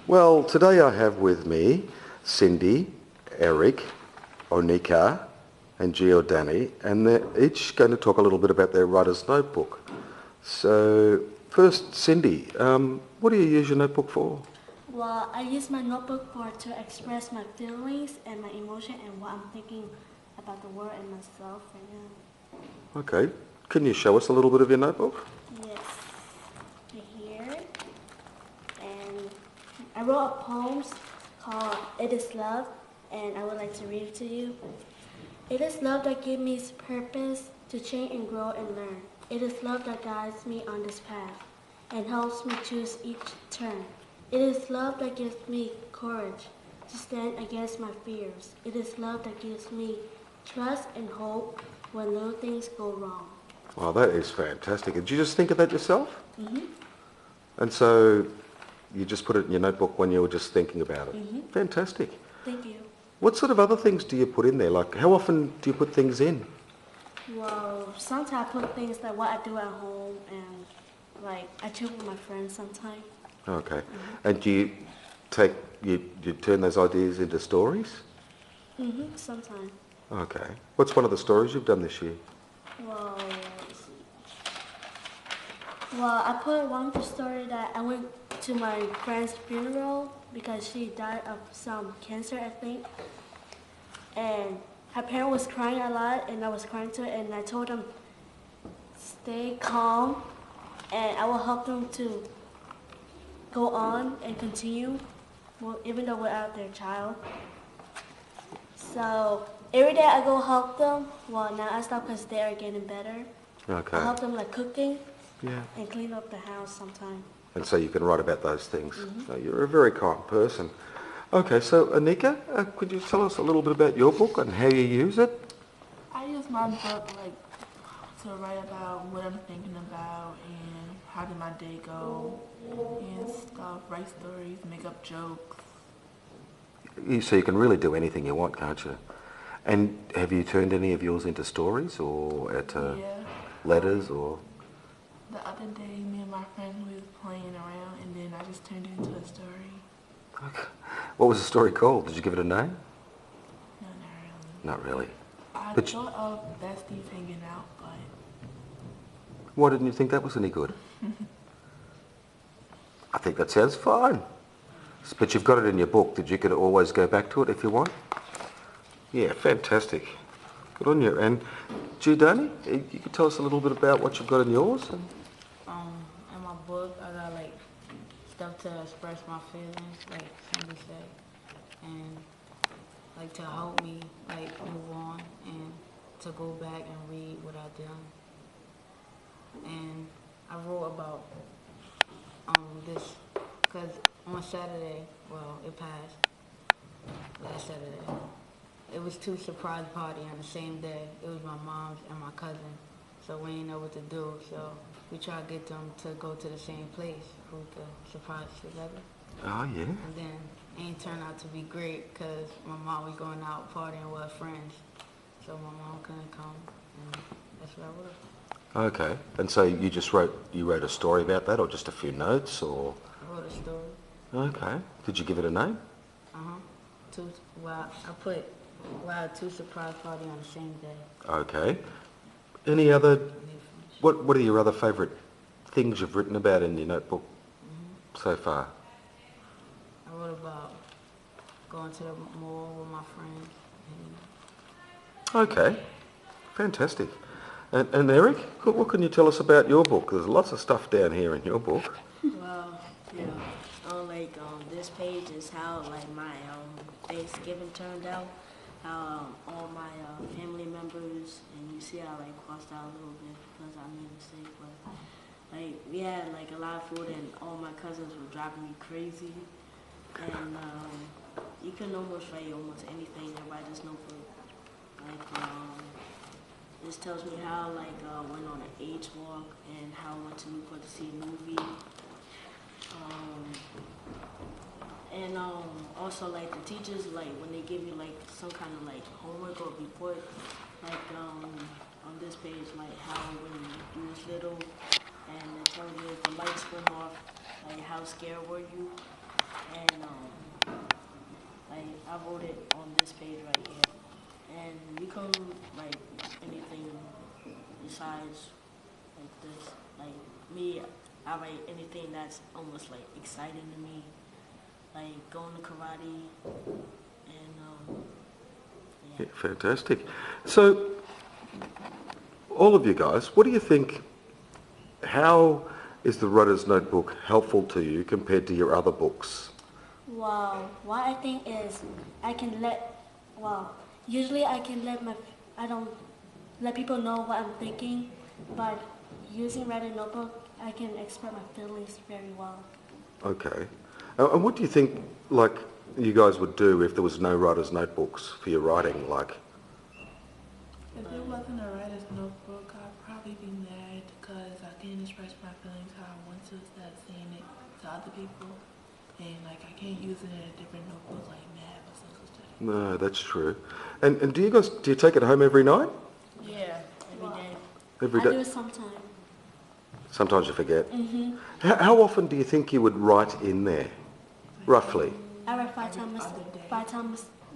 Well, today I have with me Cindy, Eric, Onika and Giordani, and they're each going to talk a little bit about their writer's notebook. So first, Cindy, what do you use your notebook for? Well, I use my notebook to express my feelings and my emotion and what I'm thinking about the world and myself right now. Okay, can you show us a little bit of your notebook? Yes, right here. And I wrote a poem called It Is Love, and I would like to read it to you. It is love that gives me purpose to change and grow and learn. It is love that guides me on this path and helps me choose each turn. It is love that gives me courage to stand against my fears. It is love that gives me trust and hope when little things go wrong. Wow, that is fantastic. Did you just think of that yourself? Mm-hmm. And so you just put it in your notebook when you were just thinking about it? Mm-hmm. Fantastic. Thank you. What sort of other things do you put in there? Like, how often do you put things in? Well, sometimes I put things like what I do at home and like I chill with my friends sometimes. Okay. Mm-hmm. And do you you turn those ideas into stories? Mm-hmm. Sometimes. Okay. What's one of the stories you've done this year? Well, let's see. Well, I put one story that I went to my friend's funeral because she died of some cancer, I think. And her parent was crying a lot, and I was crying too. And I told them, stay calm, and I will help them to go on and continue, well, even though without their child. So every day I go help them. Well, now I stop because they are getting better. Okay. I help them like cooking. Yeah. And clean up the house sometime. And so you can write about those things. Mm-hmm. So you're a very kind person. Okay, so Anika, could you tell us a little bit about your book and how you use it? I use my book to write about what I'm thinking about and how did my day go and stuff, write stories, make up jokes. So you can really do anything you want, can't you? And have you turned any of yours into stories or Yeah. letters or? The other day, me and my friend was playing around and then I just turned it into a story. Okay. What was the story called? Did you give it a name? No, not really. Not really. I But thought of besties hanging out, but why didn't you think that was any good? I think that sounds fine. But you've got it in your book that you could always go back to it if you want? Yeah, fantastic. Good on you. And Giordani, you could tell us a little bit about what you've got in yours? In my book, I got like stuff to express my feelings, like Cindy said, and like to help me like move on and to go back and read what I done. And I wrote about this because on Saturday, well, it passed last Saturday. It was two surprise parties on the same day. It was my mom's and my cousin. So we didn't know what to do. So we tried to get them to go to the same place for the surprise together. Oh, yeah. And then it ain't turned out to be great because my mom was going out partying with her friends. So my mom couldn't come. And that's what I wrote. Okay. And so you wrote a story about that or just a few notes or? I wrote a story. Okay. Did you give it a name? Two surprise parties on the same day. Okay. Any other, what are your other favourite things you've written about in your notebook so far? I wrote about going to the mall with my friends. Okay. Fantastic. And Eric, what can you tell us about your book? There's lots of stuff down here in your book. Well, this page is how my Thanksgiving turned out. How all my family members, and you see how I crossed out a little bit because I made a mistake, but we had a lot of food and all my cousins were driving me crazy, and you can almost write almost anything and write this notebook. This tells me how went on an age walk and how I went to Newport to see a movie. And also the teachers when they give you some kind of homework or report on this page how when you was little and it tells you if the lights went off how scared were you and like I wrote it on this page right here. And you can write anything besides like this. Like me, I write anything that's almost like exciting to me, like going to karate and Yeah, fantastic. So, all of you guys, what do you think, how is the Writer's Notebook helpful to you compared to your other books? Wow, what I think is I can usually I don't let people know what I'm thinking, but using writing notebook, I can express my feelings very well. Okay. And what do you think, like, you guys would do if there was no writer's notebooks for your writing? Like, If it wasn't a writer's notebook, I'd probably be mad because I can't express my feelings how I want to instead of saying it to other people. And like I can't use it in a different notebook like math or social studies. no, that's true. And do you take it home every night? yeah, every day. Every I do day? it sometimes. Sometimes you forget. How often do you think you would write in there, roughly? I write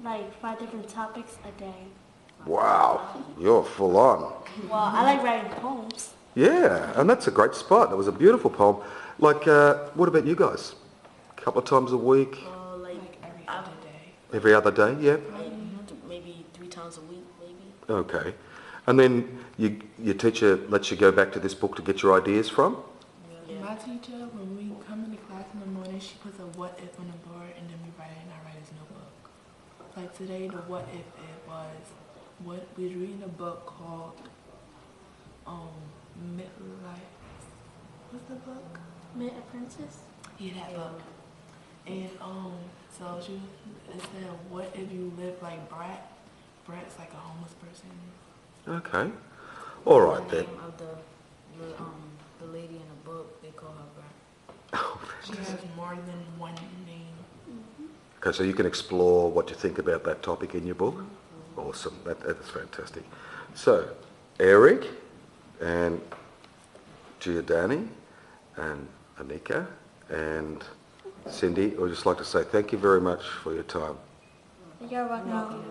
like 5 different topics a day. Wow, you're full on. Well, I like writing poems. Yeah, and that's a great spot. That was a beautiful poem. Like, what about you guys? A couple of times a week? Like Like every other day. Every other day? Yeah. maybe 3 times a week, maybe. Okay. And then your teacher lets you go back to this book to get your ideas from? My teacher, when we come into class in the morning, she puts a what if on the board and then we write it in our writer's notebook. Like today, the what if it was, we was reading a book called, Midlife, what's the book? Mid-apprentice? Yeah, that book. And, so it said, what if you live like Brat? Brat's like a homeless person. Okay. All right The then. name of the lady in the book, they call her Brad. She has more than one name. Okay, so you can explore what you think about that topic in your book? Awesome. That's fantastic. So, Eric and Giordani and Anika and Cindy, I would just like to say thank you very much for your time. You're welcome.